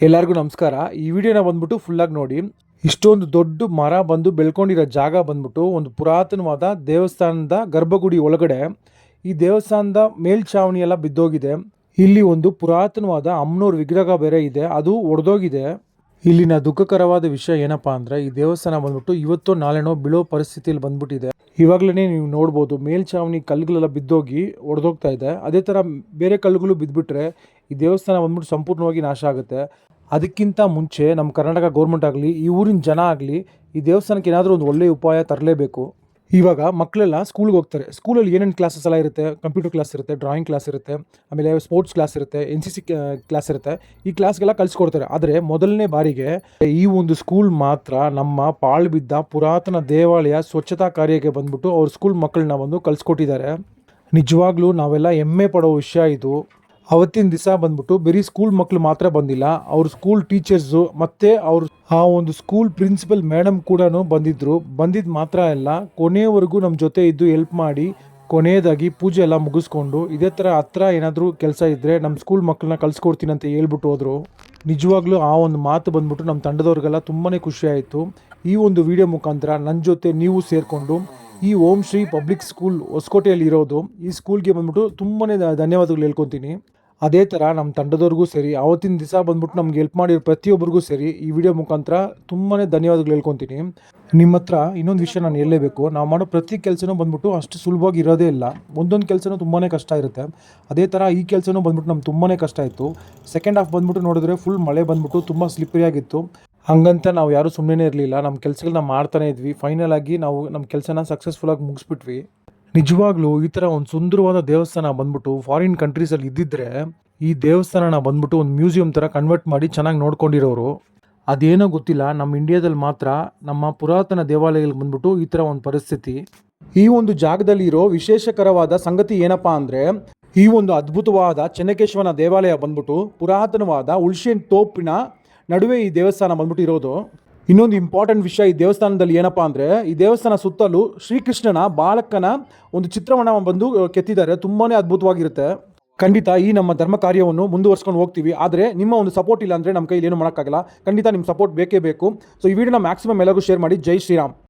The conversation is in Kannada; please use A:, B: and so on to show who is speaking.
A: ಎಲ್ಲರಿಗೂ ನಮಸ್ಕಾರ. ಈ ವಿಡಿಯೋನ ಬಂದ್ಬಿಟ್ಟು ಫುಲ್ಲಾಗಿ ನೋಡಿ. ಇಷ್ಟೊಂದು ದೊಡ್ಡ ಮರ ಬಂದು ಬೆಳ್ಕೊಂಡಿರೋ ಜಾಗ ಬಂದ್ಬಿಟ್ಟು ಒಂದು ಪುರಾತನವಾದ ದೇವಸ್ಥಾನದ ಗರ್ಭಗುಡಿ ಒಳಗಡೆ. ಈ ದೇವಸ್ಥಾನದ ಮೇಲ್ಛಾವಣಿ ಎಲ್ಲ ಬಿದ್ದೋಗಿದೆ. ಇಲ್ಲಿ ಒಂದು ಪುರಾತನವಾದ ಅಮ್ಮನವ್ರ ವಿಗ್ರಹ ಬೇರೆ ಇದೆ, ಅದು ಒಡೆದೋಗಿದೆ. ಇಲ್ಲಿನ ದುಃಖಕರವಾದ ವಿಷಯ ಏನಪ್ಪಾ ಅಂದ್ರೆ, ಈ ದೇವಸ್ಥಾನ ಬಂದ್ಬಿಟ್ಟು ಇವತ್ತೋ ನಾಳೆನೋ ಬೀಳೋ ಪರಿಸ್ಥಿತಿಯಲ್ಲಿ ಬಂದ್ಬಿಟ್ಟಿದೆ. ಇವಾಗಲೇ ನೀವು ನೋಡ್ಬೋದು, ಮೇಲ್ಛಾವಣಿ ಕಲ್ಲುಗಳೆಲ್ಲ ಬಿದ್ದೋಗಿ ಒಡೆದೋಗ್ತಾ ಇದೆ. ಅದೇ ಥರ ಬೇರೆ ಕಲ್ಲುಗಳು ಬಿದ್ದುಬಿಟ್ರೆ ಈ ದೇವಸ್ಥಾನ ಬಂದ್ಬಿಟ್ಟು ಸಂಪೂರ್ಣವಾಗಿ ನಾಶ ಆಗುತ್ತೆ. ಅದಕ್ಕಿಂತ ಮುಂಚೆ ನಮ್ಮ ಕರ್ನಾಟಕ ಗೌರ್ಮೆಂಟ್ ಆಗಲಿ, ಈ ಊರಿನ ಜನ ಆಗಲಿ, ಈ ದೇವಸ್ಥಾನಕ್ಕೆ ಏನಾದರೂ ಒಂದು ಒಳ್ಳೆಯ ಉಪಾಯ ತರಲೇಬೇಕು. ಇವಾಗ ಮಕ್ಕಳೆಲ್ಲ ಸ್ಕೂಲ್ಗೆ ಹೋಗ್ತಾರೆ. ಸ್ಕೂಲಲ್ಲಿ ಏನೇನು ಕ್ಲಾಸಸ್ ಎಲ್ಲ ಇರುತ್ತೆ, ಕಂಪ್ಯೂಟರ್ ಕ್ಲಾಸ್ ಇರುತ್ತೆ, ಡ್ರಾಯಿಂಗ್ ಕ್ಲಾಸ್ ಇರುತ್ತೆ, ಆಮೇಲೆ ಸ್ಪೋರ್ಟ್ಸ್ ಕ್ಲಾಸ್ ಇರುತ್ತೆ, NCC ಕ್ಲಾಸ್ ಇರುತ್ತೆ. ಈ ಕ್ಲಾಸ್ಗೆಲ್ಲ ಕಲಿಸ್ಕೊಡ್ತಾರೆ. ಆದರೆ ಮೊದಲನೇ ಬಾರಿಗೆ ಈ ಒಂದು ಸ್ಕೂಲ್ ಮಾತ್ರ ನಮ್ಮ ಪಾಳು ಬಿದ್ದ ಪುರಾತನ ದೇವಾಲಯ ಸ್ವಚ್ಛತಾ ಕಾರ್ಯಕ್ಕೆ ಬಂದ್ಬಿಟ್ಟು ಅವ್ರ ಸ್ಕೂಲ್ ಮಕ್ಕಳನ್ನ ಬಂದು ಕಲಿಸ್ಕೊಟ್ಟಿದ್ದಾರೆ. ನಿಜವಾಗ್ಲೂ ನಾವೆಲ್ಲ ಹೆಮ್ಮೆ ಪಡೋ ವಿಷಯ ಇದು. ಅವತ್ತಿನ ದಿವಸ ಬಂದ್ಬಿಟ್ಟು ಬರೀ ಸ್ಕೂಲ್ ಮಕ್ಕಳು ಮಾತ್ರ ಬಂದಿಲ್ಲ, ಅವ್ರ ಸ್ಕೂಲ್ ಟೀಚರ್ಸು ಮತ್ತು ಆ ಒಂದು ಸ್ಕೂಲ್ ಪ್ರಿನ್ಸಿಪಲ್ ಮೇಡಮ್ ಕೂಡ ಬಂದಿದ್ದು ಮಾತ್ರ ಅಲ್ಲ, ಕೊನೆಯವರೆಗೂ ನಮ್ಮ ಜೊತೆ ಇದ್ದು ಹೆಲ್ಪ್ ಮಾಡಿ ಕೊನೆಯದಾಗಿ ಪೂಜೆ ಎಲ್ಲ ಮುಗಿಸ್ಕೊಂಡು ಇದೇ ಥರ ಹತ್ರ ಏನಾದರೂ ಕೆಲಸ ಇದ್ದರೆ ನಮ್ಮ ಸ್ಕೂಲ್ ಮಕ್ಕಳನ್ನ ಕಳಿಸ್ಕೊಡ್ತೀನಿ ಅಂತ ಹೇಳ್ಬಿಟ್ಟು ಹೋದರು. ನಿಜವಾಗ್ಲೂ ಆ ಒಂದು ಮಾತು ಬಂದ್ಬಿಟ್ಟು ನಮ್ಮ ತಂಡದವ್ರಿಗೆಲ್ಲ ತುಂಬಾ ಖುಷಿ ಆಯಿತು. ಈ ಒಂದು ವಿಡಿಯೋ ಮುಖಾಂತರ ನನ್ನ ಜೊತೆ ನೀವು ಸೇರಿಕೊಂಡು ಈ ಓಂ ಶ್ರೀ ಪಬ್ಲಿಕ್ ಸ್ಕೂಲ್ ಹೊಸಕೋಟೆಯಲ್ಲಿ ಇರೋದು ಈ ಸ್ಕೂಲ್ಗೆ ಬಂದ್ಬಿಟ್ಟು ತುಂಬಾ ಧನ್ಯವಾದಗಳು ಹೇಳ್ಕೊತೀನಿ. ಅದೇ ಥರ ನಮ್ಮ ತಂಡದವ್ರಿಗೂ ಸರಿ, ಆವತ್ತಿನ ದಿವಸ ಬಂದ್ಬಿಟ್ಟು ನಮ್ಗೆ ಹೆಲ್ಪ್ ಮಾಡಿರೋ ಪ್ರತಿಯೊಬ್ಬರಿಗೂ ಸರಿ ಈ ವಿಡಿಯೋ ಮುಖಾಂತರ ತುಂಬಾ ಧನ್ಯವಾದಗಳು ಹೇಳ್ಕೊತೀನಿ. ನಿಮ್ಮ ಹತ್ರ ಇನ್ನೊಂದು ವಿಷಯ ನಾನು ಹೇಳಲೇಬೇಕು. ನಾವು ಮಾಡೋ ಪ್ರತಿ ಕೆಲಸನೂ ಬಂದ್ಬಿಟ್ಟು ಅಷ್ಟು ಸುಲಭವಾಗಿ ಇರೋದೇ ಇಲ್ಲ. ಒಂದೊಂದು ಕೆಲಸನೂ ತುಂಬಾ ಕಷ್ಟ ಇರುತ್ತೆ. ಅದೇ ಥರ ಈ ಕೆಲಸನೂ ಬಂದ್ಬಿಟ್ಟು ನಮ್ಗೆ ತುಂಬಾ ಕಷ್ಟ ಇತ್ತು. ಸೆಕೆಂಡ್ ಹಾಫ್ ಬಂದ್ಬಿಟ್ಟು ನೋಡಿದ್ರೆ ಫುಲ್ ಮಳೆ ಬಂದ್ಬಿಟ್ಟು ತುಂಬ ಸ್ಲಿಪ್ಪರಿಯಾಗಿತ್ತು. ಹಂಗಂತ ನಾವು ಯಾರೂ ಸುಮ್ಮನೆ ಇರಲಿಲ್ಲ, ನಮ್ಮ ಕೆಲಸಗಳನ್ನ ಮಾಡ್ತಾನೆ ಇದ್ವಿ. ಫೈನಲ್ ಆಗಿ ನಾವು ನಮ್ಮ ಕೆಲಸನ ಸಕ್ಸಸ್ಫುಲ್ಲಾಗಿ ಮುಗಿಸ್ಬಿಟ್ವಿ. ನಿಜವಾಗ್ಲೂ ಈ ಥರ ಒಂದು ಸುಂದರವಾದ ದೇವಸ್ಥಾನ ಬಂದ್ಬಿಟ್ಟು ಫಾರಿನ್ ಕಂಟ್ರೀಸಲ್ಲಿ ಇದ್ದಿದ್ರೆ ಈ ದೇವಸ್ಥಾನನ ಬಂದ್ಬಿಟ್ಟು ಒಂದು ಮ್ಯೂಸಿಯಂ ಥರ ಕನ್ವರ್ಟ್ ಮಾಡಿ ಚೆನ್ನಾಗಿ ನೋಡ್ಕೊಂಡಿರೋರು. ಅದೇನೋ ಗೊತ್ತಿಲ್ಲ, ನಮ್ಮ ಇಂಡಿಯಾದಲ್ಲಿ ಮಾತ್ರ ನಮ್ಮ ಪುರಾತನ ದೇವಾಲಯಗಳಿಗೆ ಬಂದ್ಬಿಟ್ಟು ಈ ಥರ ಒಂದು ಪರಿಸ್ಥಿತಿ. ಈ ಒಂದು ಜಾಗದಲ್ಲಿ ಇರೋ ವಿಶೇಷಕರವಾದ ಸಂಗತಿ ಏನಪ್ಪಾ ಅಂದರೆ, ಈ ಒಂದು ಅದ್ಭುತವಾದ ಚೆನ್ನಕೇಶವನ ದೇವಾಲಯ ಬಂದ್ಬಿಟ್ಟು ಪುರಾತನವಾದ ಉಳ್ಷೇನ್ ತೋಪಿನ ನಡುವೆ ಈ ದೇವಸ್ಥಾನ ಬಂದ್ಬಿಟ್ಟು ಇರೋದು. ಇನ್ನೊಂದು ಇಂಪಾರ್ಟೆಂಟ್ ವಿಷಯ ಈ ದೇವಸ್ಥಾನದಲ್ಲಿ ಏನಪ್ಪಾ ಅಂದರೆ, ಈ ದೇವಸ್ಥಾನ ಸುತ್ತಲೂ ಶ್ರೀಕೃಷ್ಣನ ಬಾಲಕನ ಒಂದು ಚಿತ್ರವನ್ನು ಬಂದು ಕೆತ್ತಿದ್ದಾರೆ. ತುಂಬಾ ಅದ್ಭುತವಾಗಿರುತ್ತೆ. ಖಂಡಿತ ಈ ನಮ್ಮ ಧರ್ಮ ಕಾರ್ಯವನ್ನು ಮುಂದುವರ್ಸ್ಕೊಂಡು ಹೋಗ್ತೀವಿ. ಆದರೆ ನಿಮ್ಮ ಒಂದು ಸಪೋರ್ಟ್ ಇಲ್ಲ ಅಂದರೆ ನಮ್ಮ ಕೈಲಿ ಏನು ಮಾಡೋಕ್ಕಾಗಲ್ಲ. ಖಂಡಿತ ನಿಮ್ಮ ಸಪೋರ್ಟ್ ಬೇಕೇ ಬೇಕು. ಸೊ ಈ ವಿಡಿಯೋನ ಮ್ಯಾಕ್ಸಿಮಮ್ ಎಲ್ಲರಿಗೂ ಶೇರ್ ಮಾಡಿ. ಜೈ ಶ್ರೀರಾಮ್.